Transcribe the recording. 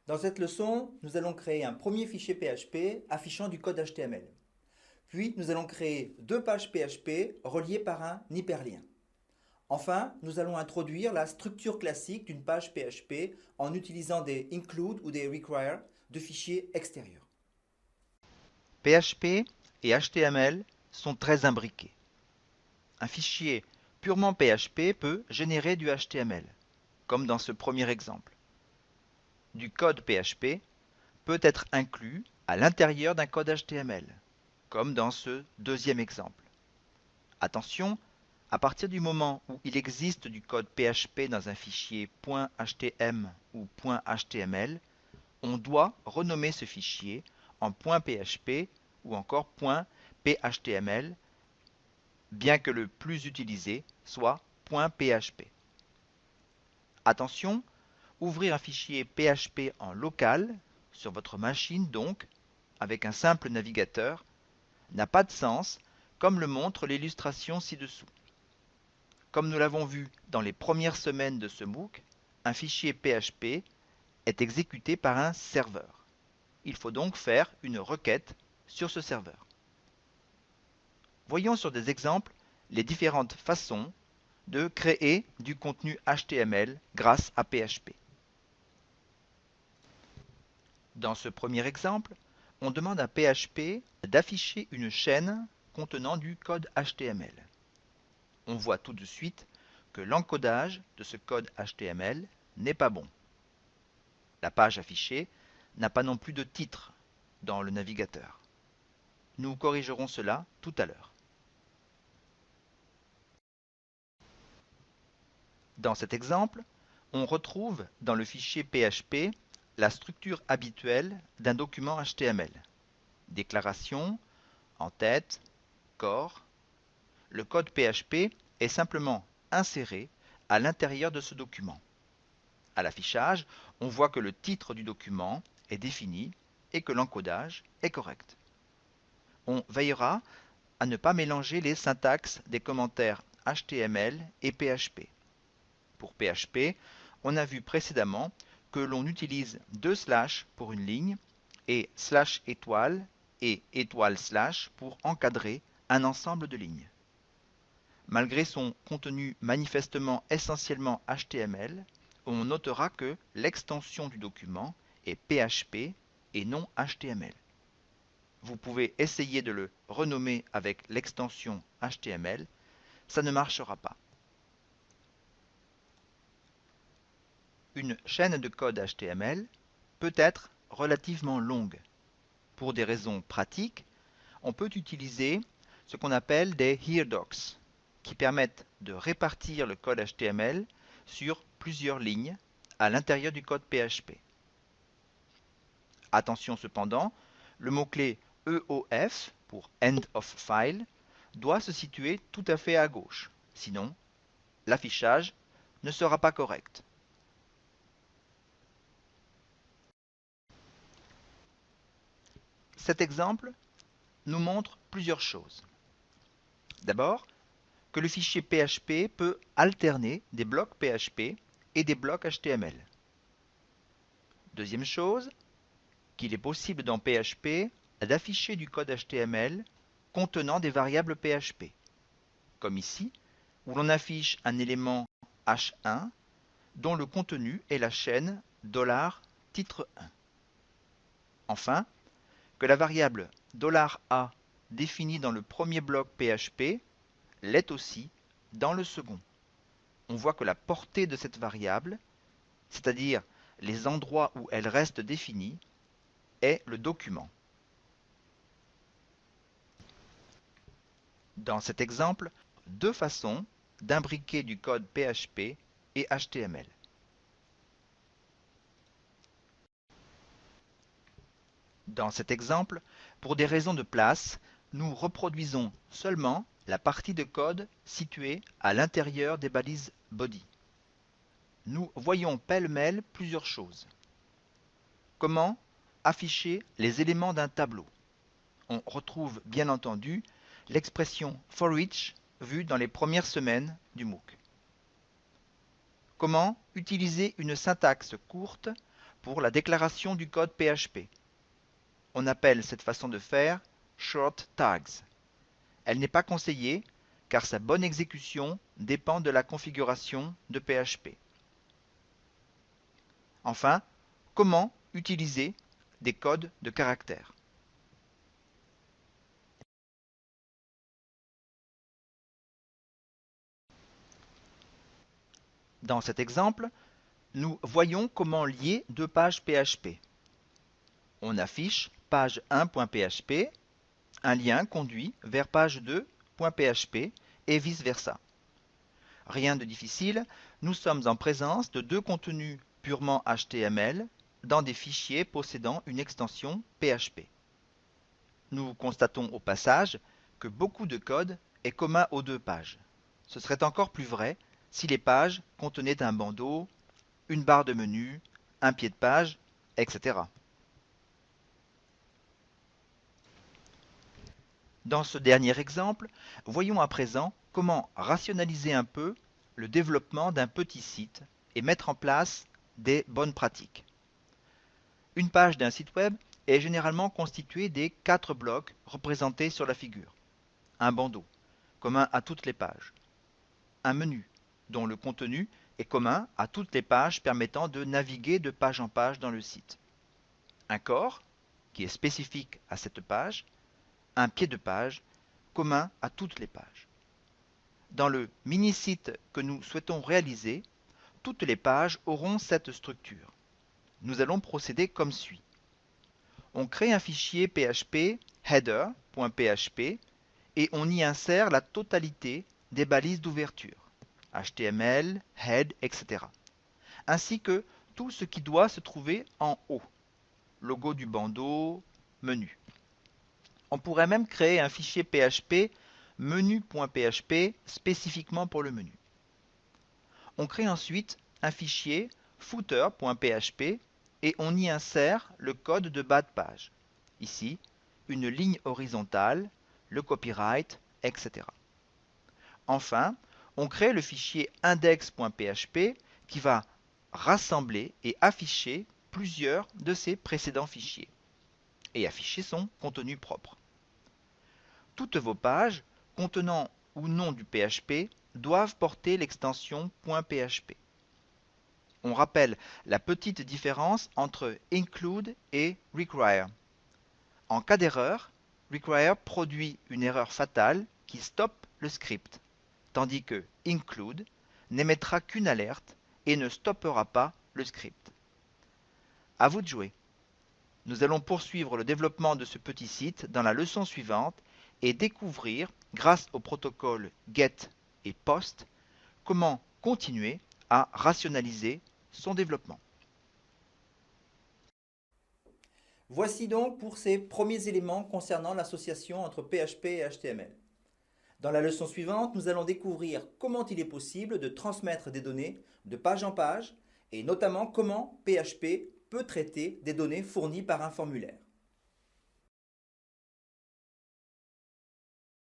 Dans cette leçon, nous allons créer un premier fichier PHP affichant du code HTML. Puis, nous allons créer deux pages PHP reliées par un hyperlien. Enfin, nous allons introduire la structure classique d'une page PHP en utilisant des include ou des require de fichiers extérieurs. PHP et HTML sont très imbriqués. Un fichier purement PHP peut générer du HTML, comme dans ce premier exemple. Du code PHP peut être inclus à l'intérieur d'un code HTML, comme dans ce deuxième exemple. Attention, à partir du moment où il existe du code PHP dans un fichier .htm ou .html, on doit renommer ce fichier en .php ou encore .phtml, bien que le plus utilisé soit .php. Attention, ouvrir un fichier PHP en local, sur votre machine donc, avec un simple navigateur, n'a pas de sens, comme le montre l'illustration ci-dessous. Comme nous l'avons vu dans les premières semaines de ce MOOC, un fichier PHP est exécuté par un serveur. Il faut donc faire une requête sur ce serveur. Voyons sur des exemples les différentes façons de créer du contenu HTML grâce à PHP. Dans ce premier exemple, on demande à PHP d'afficher une chaîne contenant du code HTML. On voit tout de suite que l'encodage de ce code HTML n'est pas bon. La page affichée n'a pas non plus de titre dans le navigateur. Nous corrigerons cela tout à l'heure. Dans cet exemple, on retrouve dans le fichier PHP la structure habituelle d'un document HTML. Déclaration, en-tête, corps. Le code PHP est simplement inséré à l'intérieur de ce document. À l'affichage, on voit que le titre du document est défini et que l'encodage est correct. On veillera à ne pas mélanger les syntaxes des commentaires HTML et PHP. Pour PHP, on a vu précédemment que l'on utilise deux slash pour une ligne et slash étoile et étoile slash pour encadrer un ensemble de lignes. Malgré son contenu manifestement essentiellement HTML, on notera que l'extension du document est PHP et non HTML. Vous pouvez essayer de le renommer avec l'extension HTML, ça ne marchera pas. Une chaîne de code HTML peut être relativement longue. Pour des raisons pratiques, on peut utiliser ce qu'on appelle des heredocs, qui permettent de répartir le code HTML sur plusieurs lignes à l'intérieur du code PHP. Attention cependant, le mot-clé EOF pour End of File doit se situer tout à fait à gauche, sinon l'affichage ne sera pas correct. Cet exemple nous montre plusieurs choses. D'abord, que le fichier PHP peut alterner des blocs PHP et des blocs HTML. Deuxième chose, qu'il est possible dans PHP d'afficher du code HTML contenant des variables PHP, comme ici, où l'on affiche un élément h1 dont le contenu est la chaîne $titre1. Enfin, que la variable $A définie dans le premier bloc PHP l'est aussi dans le second. On voit que la portée de cette variable, c'est-à-dire les endroits où elle reste définie, est le document. Dans cet exemple, deux façons d'imbriquer du code PHP et HTML. Dans cet exemple, pour des raisons de place, nous reproduisons seulement la partie de code située à l'intérieur des balises body. Nous voyons pêle-mêle plusieurs choses. Comment afficher les éléments d'un tableau? On retrouve bien entendu l'expression for each vue dans les premières semaines du MOOC. Comment utiliser une syntaxe courte pour la déclaration du code PHP. On appelle cette façon de faire short tags. Elle n'est pas conseillée car sa bonne exécution dépend de la configuration de PHP. Enfin, comment utiliser des codes de caractères? Dans cet exemple, nous voyons comment lier deux pages PHP. On affiche page 1.php, un lien conduit vers page 2.php et vice-versa. Rien de difficile, nous sommes en présence de deux contenus purement HTML dans des fichiers possédant une extension PHP. Nous constatons au passage que beaucoup de code est commun aux deux pages. Ce serait encore plus vrai si les pages contenaient un bandeau, une barre de menu, un pied de page, etc. Dans ce dernier exemple, voyons à présent comment rationaliser un peu le développement d'un petit site et mettre en place des bonnes pratiques. Une page d'un site web est généralement constituée des 4 blocs représentés sur la figure. Un bandeau, commun à toutes les pages. Un menu, dont le contenu est commun à toutes les pages permettant de naviguer de page en page dans le site. Un corps, qui est spécifique à cette page. Un pied de page, commun à toutes les pages. Dans le mini-site que nous souhaitons réaliser, toutes les pages auront cette structure. Nous allons procéder comme suit. On crée un fichier PHP header.php et on y insère la totalité des balises d'ouverture, HTML, head, etc. ainsi que tout ce qui doit se trouver en haut, logo du bandeau, menu. On pourrait même créer un fichier PHP menu.php spécifiquement pour le menu. On crée ensuite un fichier footer.php et on y insère le code de bas de page. Ici, une ligne horizontale, le copyright, etc. Enfin, on crée le fichier index.php qui va rassembler et afficher plusieurs de ses précédents fichiers et afficher son contenu propre. Toutes vos pages, contenant ou non du PHP, doivent porter l'extension .php. On rappelle la petite différence entre include et require. En cas d'erreur, require produit une erreur fatale qui stoppe le script, tandis que include n'émettra qu'une alerte et ne stoppera pas le script. À vous de jouer. Nous allons poursuivre le développement de ce petit site dans la leçon suivante et découvrir, grâce au protocole GET et POST, comment continuer à rationaliser son développement. Voici donc pour ces premiers éléments concernant l'association entre PHP et HTML. Dans la leçon suivante, nous allons découvrir comment il est possible de transmettre des données de page en page et notamment comment PHP peut traiter des données fournies par un formulaire.